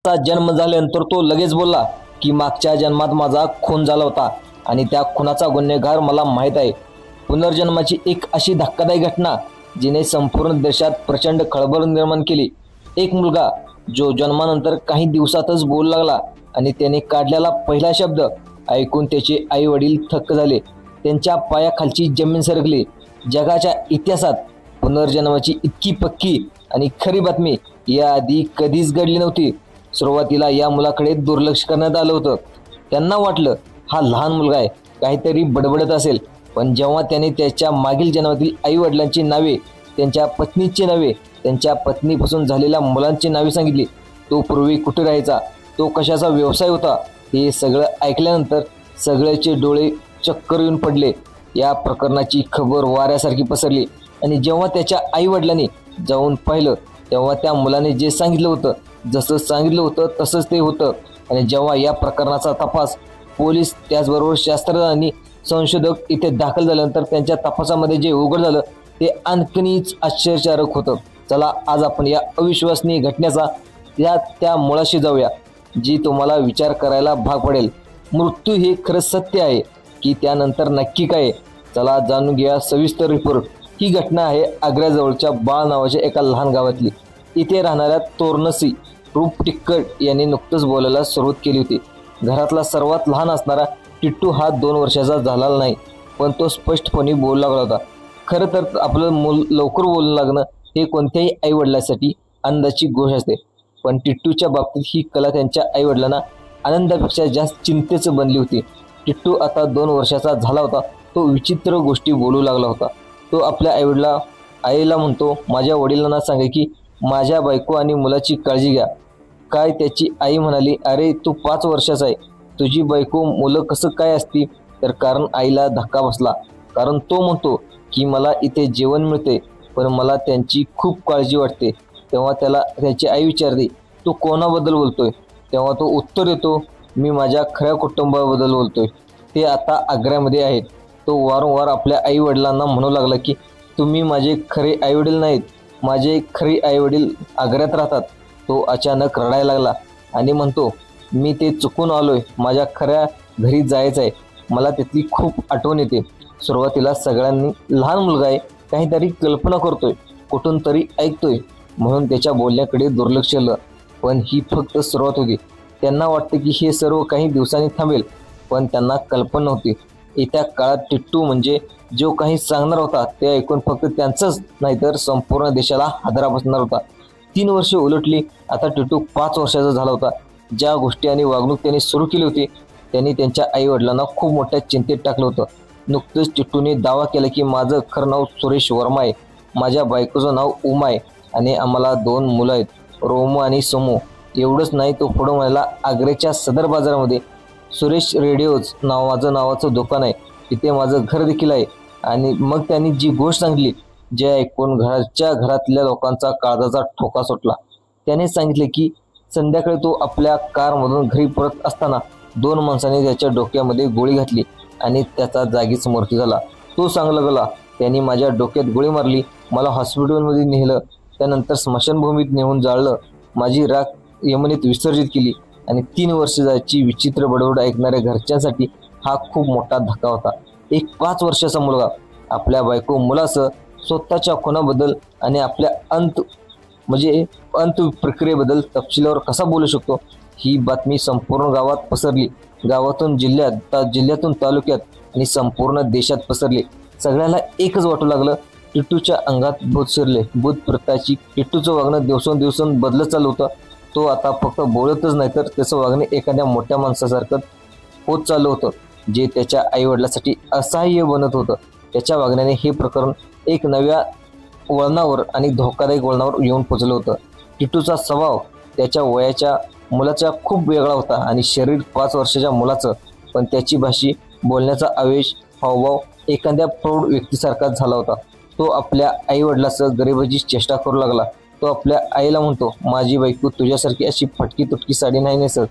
चा जन्म झाल्यानंतर तो लगेच बोलला की मागच्या जन्मात माझा खून झाला होता आणि त्या खुनाचा गुन्हेगार मला माहीत आहे। पुनर्जन्माची एक अशी धक्कादायक घटना जिने संपूर्ण देशात प्रचंड खळबळ निर्माण केली। एक मुलगा जो जन्मानंतर काही दिवसातच बोलू लागला आणि त्याने काढलेला पहिला शब्द ऐकून त्याचे आई वडील थक्क झाले। त्यांच्या पायाखालची जमीन सरकली। जगाच्या इतिहासात पुनर्जन्माची इतकी पक्की आणि खरी बातमी याआधी कधीच घडली नव्हती। सुरुवातीला या मुलाकडे दुर्लक्ष करण्यात आलं होतं। त्यांना वाटलं हा लहान मुलगा आहे, काहीतरी बडबडत असेल। पण जेव्हा त्याने त्याच्या मागील जन्मातील आई वडिलांची नावे, त्यांच्या पत्नीची नावे, त्यांच्या पत्नीपासून झालेल्या मुलांची नावे सांगितली, तो पूर्वी कुठे राहायचा, तो कशाचा व्यवसाय होता, हे सगळं ऐकल्यानंतर सगळ्याचे डोळे चक्कर येऊन पडले। या प्रकरणाची खबर वाऱ्यासारखी पसरली आणि जेव्हा त्याच्या आई वडिलांनी जाऊन पाहिलं तेव्हा त्या मुलाने जे सांगितलं होतं, जसं सांगितलं होतं तसंच ते होतं। आणि जेव्हा या प्रकरणाचा तपास पोलीस त्याचबरोबर शास्त्रज्ञ संशोधक इथे दाखल झाल्यानंतर त्यांच्या तपासामध्ये जे उघड झालं ते आणखीनच आश्चर्यकारक होतं। चला आज आपण या अविश्वसनीय घटनेचा त्या मुळाशी जाऊया, जी तुम्हाला विचार करायला भाग पडेल। मृत्यू हे खरं सत्य आहे की त्यानंतर नक्की काय? चला जाणून घ्या सविस्तर रिपोर्ट। ही घटना आहे आग्र्याजवळच्या बाळ नावाच्या एका लहान गावातली। इथे राहणाऱ्या तोरणसी रूप टिक्कट यांनी नुकतंच बोलायला सुरुवात केली होती। घरातला सर्वात लहान असणारा टिट्टू हा 2 वर्षाचा झालेला नाही, पण तो स्पष्टपणे बोलू लागला होता। खरं तर आपलं मूल लवकर बोलू लागणं हे कोणत्याही आईवडिलांसाठी आनंदाची गोष्ट असते, पण टिट्टूच्या बाबतीत ही कला त्यांच्या आईवडिलांना आनंदापेक्षा जास्त चिंतेचं बनली होती। टिट्टू आता 2 वर्षाचा झाला होता। तो विचित्र गोष्टी बोलू लागला होता। तो आपल्या आईला म्हणतो, माझ्या वडिलांना सांगा की माझ्या बायको आणि मुलाची काळजी घ्या। काय त्याची आई म्हणाली, अरे तू 5 वर्षाचा आहे, तुझी बायको मुलं कसं काय असती? तर कारण आईला धक्का बसला, कारण तो म्हणतो की मला इथे जेवण मिळते पण मला त्यांची खूप काळजी वाटते। तेव्हा त्याची आई विचारते, तू कोणाबद्दल बोलतोय? तेव्हा तो उत्तर देतो, मी माझ्या खऱ्या कुटुंबाबद्दल बोलतोय, ते आता आग्र्यामध्ये आहेत। तो वारंवार आपल्या आई वडिलांना म्हणू लागला की तुम्ही माझे खरे आईवडील नाहीत, माझे खरे आईवडील आग्र्यात राहतात। तो अचानक रडायला लागला आणि म्हणतो, मी ते चुकून आलोय, माझ्या खऱ्या घरी जायचं आहे, मला तिथली खूप आठवण येते। सुरुवातीला सगळ्यांनी लहान मुलगा आहे, काहीतरी कल्पना करतोय, कुठून तरी ऐकतोय म्हणून त्याच्या बोलण्याकडे दुर्लक्ष केलं। पण ही फक्त सुरुवात होती। त्यांना वाटतं की हे सर्व काही दिवसांनी थांबेल, पण त्यांना कल्पना नव्हती येत्या काळात टिट्टू म्हणजे जो काही सांगणार होता ते ऐकून फक्त त्यांचंच नाही तर संपूर्ण देशाला हादरा बसणार होता। 3 वर्षे उलटली। आता टिट्टू 5 वर्षाचा झाला होता। ज्या गोष्टी आणि वागणूक त्यांनी सुरू केली होती त्यांनी त्यांच्या आई वडिलांना खूप मोठ्या चिंतेत टाकलं होतं। नुकतंच टिट्टूने दावा केला की माझं खरं नाव सुरेश वर्मा आहे, माझ्या बायकोचं नाव उमा आहे आणि आम्हाला 2 मुलं आहेत, रोमो आणि सोमो। एवढंच नाही, तो पुढं म्हणाला, आग्र्याच्या सदर बाजारामध्ये सुरेश रेडिओज नावाचं दुकान आहे, तिथे माझं घर देखील आहे। आणि मग त्यांनी जी गोष्ट सांगितली जे ऐकून घरातल्या लोकांचा काळजाचा ठोका सुटला। त्याने सांगितले की संध्याकाळी तो आपल्या कारमधून घरी परत असताना 2 माणसांनी त्याच्या डोक्यामध्ये गोळी घातली आणि त्याचा जागीच मृत्यू झाला। तो सांगू लागला, त्यांनी माझ्या डोक्यात गोळी मारली, मला हॉस्पिटलमध्ये नेलं, त्यानंतर स्मशानभूमीत नेऊन जाळलं, माझी राख यमुनेत विसर्जित केली। आणि 3 वर्षाची विचित्र बडबड ऐकणाऱ्या घरच्यांसाठी हा खूप मोठा धक्का होता। एक 5 वर्षाचा मुलगा आपल्या बायको मुलासह स्वतःच्या खुनाबद्दल आणि आपल्या अंत प्रक्रियेबद्दल तपशीलवार कसा बोलू शकतो? ही बातमी संपूर्ण गावात पसरली। गावातून जिल्ह्यातून तालुक्यात आणि संपूर्ण देशात पसरली। सगळ्याला एकच वाटू लागलं, टिट्टूच्या अंगात भूत शिरले। भूत प्रताची टिट्टूचं वागणं दिवसेंदिवस बदलत चाललं होतं। तो आता फक्त बोलतच नाही तर त्याचं वागणे एखाद्या मोठ्या माणसासारखं होत चाललं होतं, जे त्याच्या आईवडिलांसाठी असह्य बनत होतं। त्याच्या वागण्याने हे प्रकरण एक नव्या वळणावर आणि धोकादायक वळणावर येऊन पोचलं होतं। टिट्टूचा स्वभाव त्याच्या वयाच्या मुलाचा खूप वेगळा होता आणि शरीर 5 वर्षाच्या मुलाचं, पण त्याची भाषा, बोलण्याचा आवेश, हावभाव एखाद्या प्रौढ व्यक्तीसारखाच झाला होता। तो आपल्या आईवडिलांसह गरिबाची चेष्टा करू लागला। तो आपल्या आईला म्हणतो, माझी बायको तुझ्यासारखी अशी फटकी तुटकी साडी नाही नेसत,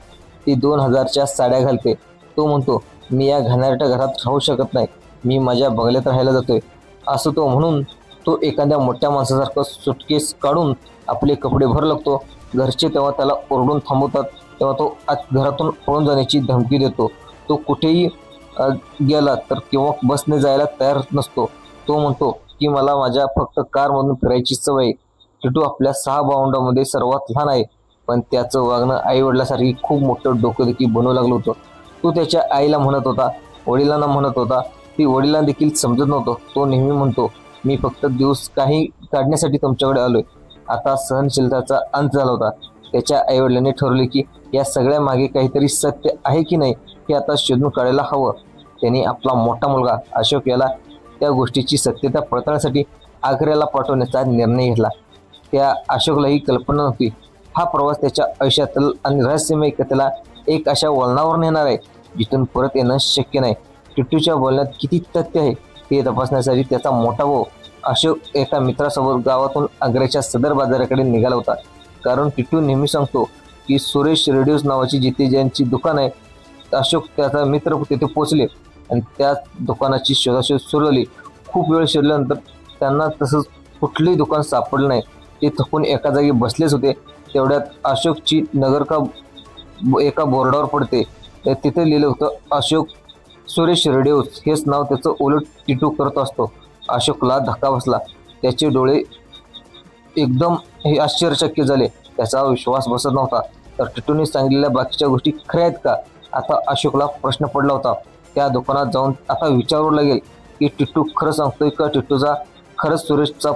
ती 2000च्या साड्या घालते। तो म्हणतो, मी या घाणेरड्या घरात राहू शकत नाही, मी माझ्या बंगल्यात राहायला जातोय असं तो म्हणून तो एखाद्या मोठ्या माणसासारखं सुटकेस काढून आपले कपडे भरू लागतो घरचे तेव्हा त्याला ओरडून थांबवतात, तेव्हा तो घरातून पळून जाण्याची धमकी देतो. तो कुठेही गेला तर किंवा बसने जायला तयार नसतो. तो म्हणतो की मला माझ्या फक्त कारमधून फिरायची सवय आहे. टिटू आपल्या 6 भावंडांमध्ये सर्वात लहान आहे, पण त्याचं वागणं आईवडिलांसारखी खूप मोठं डोकेदुखी बनवू लागलं होतं. तो त्याच्या आईला म्हणत होता, वडिलांना म्हणत होता, ती वडिलांना देखील समजत नव्हतं. तो नेहमी म्हणतो, मी फक्त दिवस काही काढण्यासाठी तुमच्याकडे आलोय. आता सहनशीलताचा अंत झाला होता. त्याच्या आईवडिलांनी ठरवले की या सगळ्या मागे काहीतरी सत्य आहे की नाही हे आता शोधून काढायला हवं. त्यांनी आपला मोठा मुलगा अशोक याला त्या गोष्टीची सत्यता पडताळण्यासाठी आग्र्याला पाठवण्याचा निर्णय घेतला. त्या अशोकला ही कल्पना नव्हती. हा प्रवास त्याच्या आयुष्यातील आणि रहस्यमय कथेला एक अशा वळणावर नेणार आहे जिथून परत येणं शक्य नाही. टिट्टूच्या बोलण्यात किती तथ्य आहे हे तपासण्यासाठी त्याचा मोठा भाऊ अशोक एका मित्रासोबत गावातून आग्र्याच्या सदर बाजाराकडे निघाला होता. कारण टिट्टू नेहमी सांगतो की सुरेश रेडिओज नावाची जिथे ज्यांची दुकान आहे, अशोक त्याचा मित्र तिथे पोचले आणि त्या दुकानाची शोधाशोध सुरू झाली. खूप वेळ शोधल्यानंतर त्यांना तसंच कुठलंही दुकान सापडलं नाही. ते थकून एका जागी बसलेच होते. तेवढ्यात अशोकची नगर का एका बोर्डावर पडते. तिथे लिहिलं होतं, अशोक सुरेश रेडिओज. हेच नाव त्याचं उलट टिटू करत असतो. अशोकला धक्का बसला. त्याचे डोळे एकदम हे आश्चर्यचकित झाले. त्याचा विश्वास बसत नव्हता. तर टिटूने सांगितलेल्या बाकीच्या गोष्टी खऱ्या आहेत का? आता अशोकला प्रश्न पडला होता. त्या दुकानात जाऊन आता विचारावं लागेल की टिट्टू खरं सांगतोय का? टिट्टूचा खरंच सुरेशचा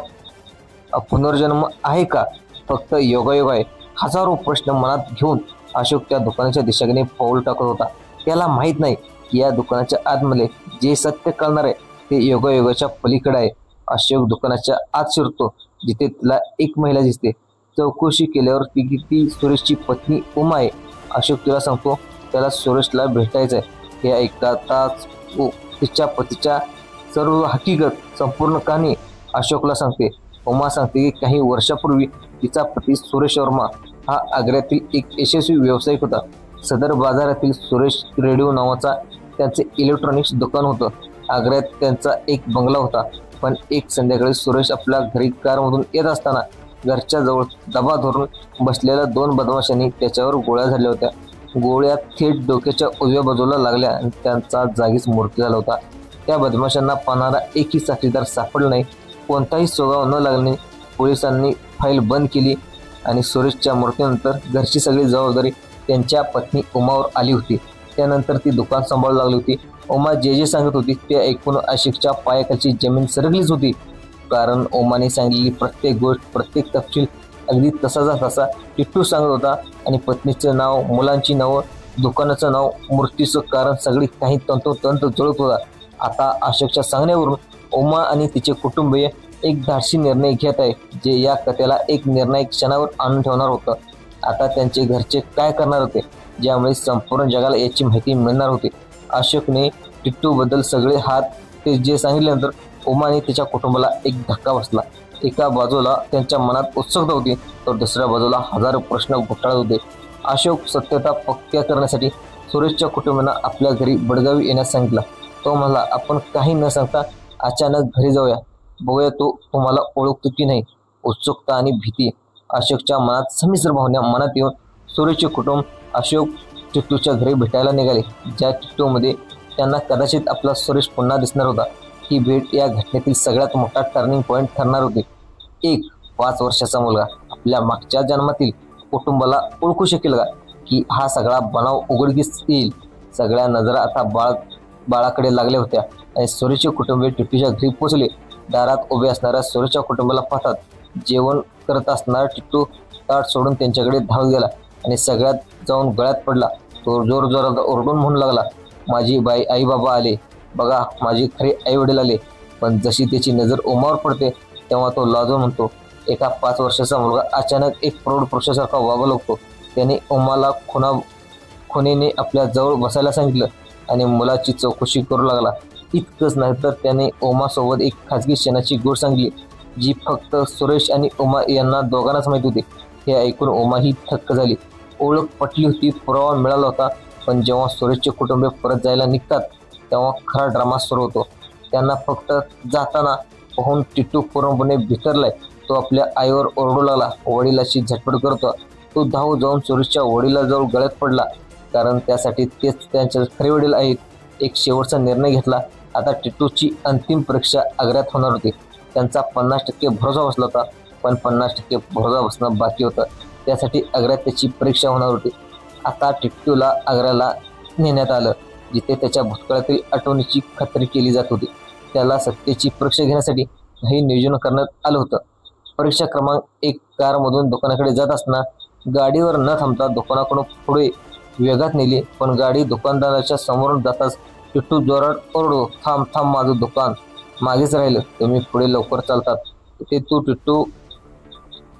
पुनर्जन्म आहे का? फक्त योगायोग आहे? हजारो प्रश्न मनात घेऊन अशोक त्या दुकानाच्या दिशेने पाऊल टाकत होता. त्याला माहीत नाही की या दुकानाच्या आतमध्ये जे सत्य कळणार आहे ते योगायोगाच्या पलीकडे आहे. अशोक दुकानाच्या आत शिरतो जिथे त्याला एक महिला दिसते. चौकशी केल्यावर ती सुरेशची पत्नी उमा आहे. अशोक तिला सांगतो त्याला सुरेशला भेटायचं आहे. हे ऐकताच तिच्या पतीच्या सर्व हकीकत संपूर्ण कहाणी अशोकला सांगते. उमा सांगते की काही वर्षापूर्वी तिचा पती सुरेश वर्मा हा आग्र्यातील एक यशस्वी व्यावसायिक होता. सदर बाजारातील सुरेश रेडिओ नावाचा त्यांचे इलेक्ट्रॉनिक्स दुकान होतं. आग्र्यात त्यांचा एक बंगला होता. पण एक संध्याकाळी सुरेश आपल्या घरी कारमधून येत असताना घरच्या जवळ दबा धरून बसलेल्या 2 बदमाशांनी त्याच्यावर गोळ्या झाडल्या होत्या. गोळ्या थेट डोक्याच्या उजव्या बाजूला लागल्या आणि त्यांचा जागीच मृत्यू झाला होता. त्या बदमाशांना पाहणारा एकही साक्षीदार सापडला नाही. कोणताही सुगाव न लागणे. पोलिसांनी फाईल बंद केली आणि सुरेशच्या मृत्यूनंतर घरची सगळी जबाबदारी त्यांच्या पत्नी उमावर आली होती. त्यानंतर ती दुकान सांभाळू लागली होती. उमा जे सांगत होती ते ऐकून अशोकच्या पायाखालची जमीन सरकलीच होती. कारण उमाने सांगितलेली प्रत्येक गोष्ट, प्रत्येक तपशील अगदी तसाचा तसा टिट्टू सांगत होता. आणि पत्नीचं नाव, मुलांची नावं, दुकानाचं नाव, मृत्यूचं कारण सगळी काही तंतोतंत जुळत होता. आता अशोकच्या सांगण्यावरून उमा आणि तिचे कुटुंबीय एक धाडसी निर्णय घेत आहे जे या कथेला एक निर्णायक क्षणावर आणून ठेवणार होतं. आता त्यांचे घरचे काय करणार होते ज्यामुळे संपूर्ण जगाला याची माहिती मिळणार होती. अशोकने टिट्टूबद्दल सगळे हात ते जे सांगितल्यानंतर उमाने तिच्या कुटुंबाला एक धक्का बसला. एका बाजूला त्यांच्या मनात उत्सुकता होती तर दुसऱ्या बाजूला हजारो प्रश्न घोटाळत होते. अशोक सत्यता पक्क्या करण्यासाठी सुरेशच्या कुटुंबांना आपल्या घरी बडगावी येण्यास सांगितलं. तो म्हणाला, आपण काही न सांगता अचानक घरी जाऊया, बघूया तो तुम्हाला ओळखतो की नाही. उत्सुकता आणि भीती अशोकच्या मनात संमिश्र भावना मनात येऊन सुरेशचे कुटुंब अशोक टिट्टूच्या घरी भेटायला निघाले. ज्या टिट्टूमध्ये त्यांना कदाचित आपला सुरेश पुन्हा दिसणार होता. ही भेट या घटनेतील सगळ्यात मोठा टर्निंग पॉईंट ठरणार होती. एक 5 वर्षाचा मुलगा आपल्या मागच्या जन्मातील कुटुंबाला ओळखू शकेल का? की हा सगळा बनाव उघडकीस येईल? सगळ्या नजरा आता बाळाकडे लागल्या होत्या आणि सुरेशचे कुटुंबीय टिट्टूच्या घरी पोचले. दारात उभे असणाऱ्या सुरेशच्या कुटुंबाला पाहतात जेवण करत असणारा टिट्टू ताट सोडून त्यांच्याकडे धावत गेला आणि सगळ्यात जाऊन गळ्यात पडला. तो जोरजोरात ओरडून म्हणू लागला, माझी आई बाबा आले, बघा माझे खरे आई वडील आले. पण जशी त्याची नजर उमावर पडते तेव्हा तो लाजून म्हणतो, एका 5 वर्षाचा मुलगा अचानक एक प्रौढ पुरुषासारखा वागू लागतो. त्याने उमाला खुनीने आपल्या जवळ बसायला सांगितलं आणि मुलाची चौकशी करू लागला. इतकंच नाही तर त्याने उमासोबत एक खाजगी क्षणाची गोष्ट सांगितली जी फक्त सुरेश आणि उमा यांना दोघांनाच माहीत होती. हे ऐकून उमा ही थक्क झाली. ओळख पटली होती, पुरावा मिळाला होता. पण जेव्हा सुरेशचे कुटुंबीय परत जायला निघतात तेव्हा खरा ड्रामा सुरू होतो. त्यांना फक्त जाताना पाहून टिट्टू पूर्णपणे बिथरलाय. तो आपल्या आईवर ओरडू लागला, वडिलाची झटपट करतो तो धाव जाऊन सुरेशच्या वडिलाजवळ गळ्यात पडला, कारण त्यासाठी तेच त्यांचे खरे वडील आहेत. एक शेवटचा निर्णय घेतला. आता टिट्टूची अंतिम परीक्षा आग्र्यात होणार होती. त्यांचा 50% भरोसा बसला होता, पण 50% भरोसा बसणं बाकी होतं. त्यासाठी आग्र्यात त्याची परीक्षा होणार होती. आता टिट्टूला आग्र्याला नेण्यात आलं, जिथे त्याच्या भूतकाळातील आठवणीची खात्री केली जात होती. त्याला सत्तेची परीक्षा घेण्यासाठी काही नियोजन करण्यात आलं होतं. परीक्षा क्रमांक 1 कारमधून दुकानाकडे जात असताना गाडीवर न थांबता दुकानाकडून पुढे वेगात नेली, पण गाडी दुकानदाराच्या समोरून जाताच टिट्टू जोरात ओरडतो, थांब थांब, माझं दुकान मागेच राहिलं, तुम्ही पुढे लवकर चालतात. तिथे टिट्टू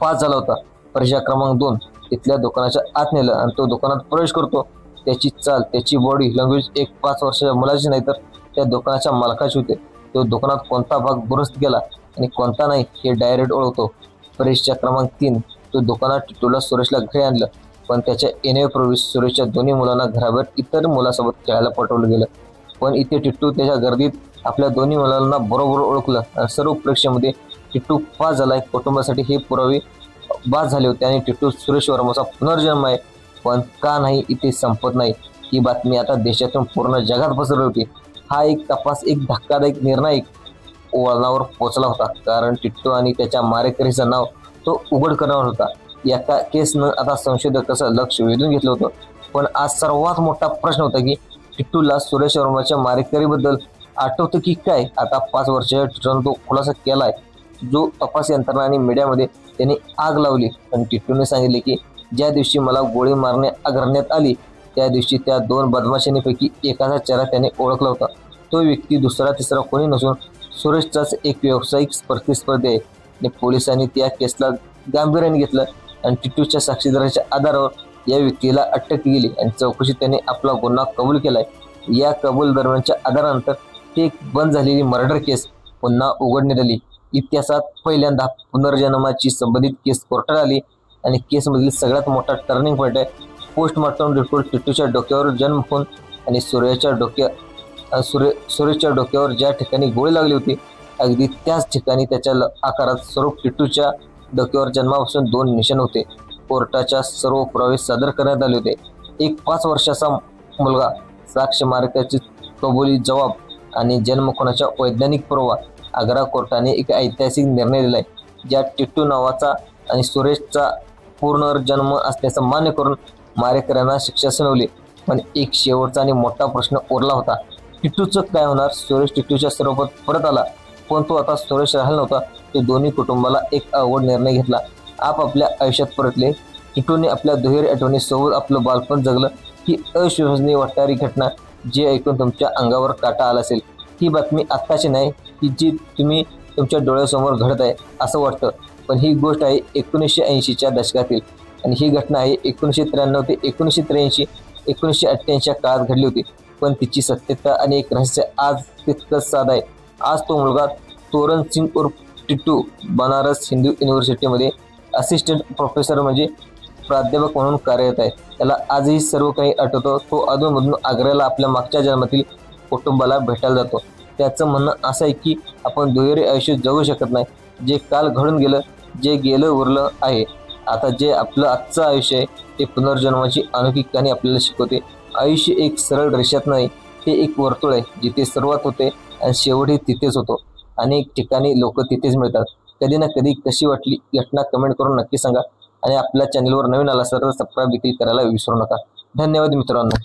पास झाला होता. परीक्षा क्रमांक 2 तिथल्या दुकानाच्या आत नेलं आणि तो दुकानात प्रवेश करतो. त्याची चाल, त्याची बॉडी लँग्वेज एक 5 वर्षाच्या मुलाची नाही, तर त्या दुकानाच्या मालकाची होते. तो दुकानात कोणता भाग दुरुस्त केला आणि कोणता नाही हे डायरेक्ट ओळखतो. परीक्षा क्रमांक 3 तो दुकानात टिट्टूला सुरेशला घरी आणलं, पण त्याच्या येण्यापूर्वी सुरेशच्या दोन्ही मुलांना घराबाहेर इतर मुलासोबत खेळायला पाठवलं गेलं. पण इथे टिट्टू त्याच्या गर्दीत आपल्या दोन्ही मुलांना बरोबर ओळखलं आणि सर्व परीक्षेमध्ये टिट्टू पास झालाय. कुटुंबासाठी हे पुरावे बाद झाले होते आणि टिट्टू सुरेश वर्माचा पुनर्जन्म आहे. पण का नाही इथे संपत नाही. ही बातमी आता देशातून पूर्ण जगात पसरली होती. हा एक तपास एक धक्कादायक निर्णायक वळणावर पोहोचला होता, कारण टिट्टू आणि त्याच्या मारेकरीचं नाव तो उघड करणार होता. एका केसनं आता संशोधकाचं लक्ष वेधून घेतलं होतं. पण आज सर्वात मोठा प्रश्न होता की टिट्टूला सुरेश वर्माच्या मारेकरीबद्दल आठवतं की काय. आता 5 वर्षाच्या टिट्टूने तो खुलासा केलाय, जो तपास यंत्रणा आणि मीडियामध्ये त्यांनी आग लावली. पण टिट्टूने सांगितले की ज्या दिवशी मला गोळी करण्यात आली, त्या दिवशी त्या 2 बदमाशांपैकी एकाचा चेहरा त्याने ओळखला होता. तो व्यक्ती दुसरा तिसरा कोणी नसून सुरेशचाच एक व्यावसायिक प्रतिस्पर्धी आहे. आणि पोलिसांनी त्या केसला गांभीर्याने घेतलं आणि टिट्टूच्या साक्षीदाराच्या आधारावर या व्यक्तीला अटक केली आणि चौकशीत त्याने आपला गुन्हा कबूल केलाय. या कबूल दरम्यानच्या आधारानंतर ती एक बंद झालेली मर्डर केस पुन्हा उघडण्यात आली. इतिहासात पहिल्यांदा पुनर्जन्माची संबंधित केस कोर्टात आली आणि केसमधील सगळ्यात मोठा टर्निंग पॉईंट आहे. पोस्टमॉर्टम रिपोर्ट टिट्टूच्या डोक्यावर जन्म खून आणि सुरेशच्या डोक्यावर ज्या ठिकाणी गोळी लागली होती, अगदी त्याच ठिकाणी त्याच्या आकारात स्वरूप टिट्टूच्या डोक्यावर जन्मापासून 2 निशाण होते. कोर्टाच्या सर्व पुरावे सादर करण्यात आले होते. एक 5 वर्षाचा मुलगा, साक्ष मारेकऱ्याची कबुली जबाब आणि जन्मखुनाचा वैज्ञानिक पुरावा. आग्रा कोर्टाने एक ऐतिहासिक निर्णय दिलाय, ज्यात टिट्टू नावाचा आणि सुरेशचा पुनर्जन्म असल्याचं मान्य करून मारेकऱ्यांना शिक्षा सुनावली. पण एक शेवटचा आणि मोठा प्रश्न उरला होता, टिट्टूचं काय होणार. सुरेश टिट्टूच्या स्वरूपात परत आला, पण तो आता सुरेश राहिला नव्हता. तो दोन्ही कुटुंबाला एक अवघड निर्णय घेतला. आपापल्या आयुष्यात परतले. टिट्टूने आपल्या दुहेरी आठवणीसोबत आपलं बालपण जगलं. ही अविश्वसनीय वाटणारी घटना, जी ऐकून तुमच्या अंगावर काटा आला असेल. ही बातमी आत्ताची नाही, की जी तुम्ही तुमच्या डोळ्यासमोर घडत आहे असं वाटतं, पण ही गोष्ट आहे 1980च्या दशकातील आणि ही घटना आहे 1993 ते 1983 1988च्या काळात घडली होती. पण तिची सत्यता आणि एक रहस्य आज तितकंच साधं आहे. आज तो मुलगा तोरण सिंग उर्फ टिट्टू बनारस हिंदू युनिव्हर्सिटीमध्ये असिस्टंट प्रोफेसर म्हणजे प्राध्यापक म्हणून कार्यरत आहे. त्याला आजही सर्व काही आठवतं. तो अधूनमधून आग्र्याला आपल्या मागच्या जन्मातील कुटुंबाला भेटायला जातो. त्याचं म्हणणं असं आहे की आपण दुहेरी आयुष्य जगू शकत नाही. जे काल घडून गेलं, जे गेलं उरलं आहे. आता जे आपलं आजचं आयुष्य आहे ते पुनर्जन्माची अनोखी कहाणी आपल्याला शिकवते. आयुष्य एक सरळ रेषेत नाही, ते एक वर्तुळ आहे, जिथे सुरुवात होते आणि शेवटही तिथेच होतो. अनेक ठिकाणी लोक तिथेच मिळतात. कधी ना कधी कशी वाटली घटना कमेंट करून नक्की सांगा आणि आपल्या चॅनलवर नवीन आला तर सबस्क्राईब देखील करायला विसरू नका. धन्यवाद मित्रांनो.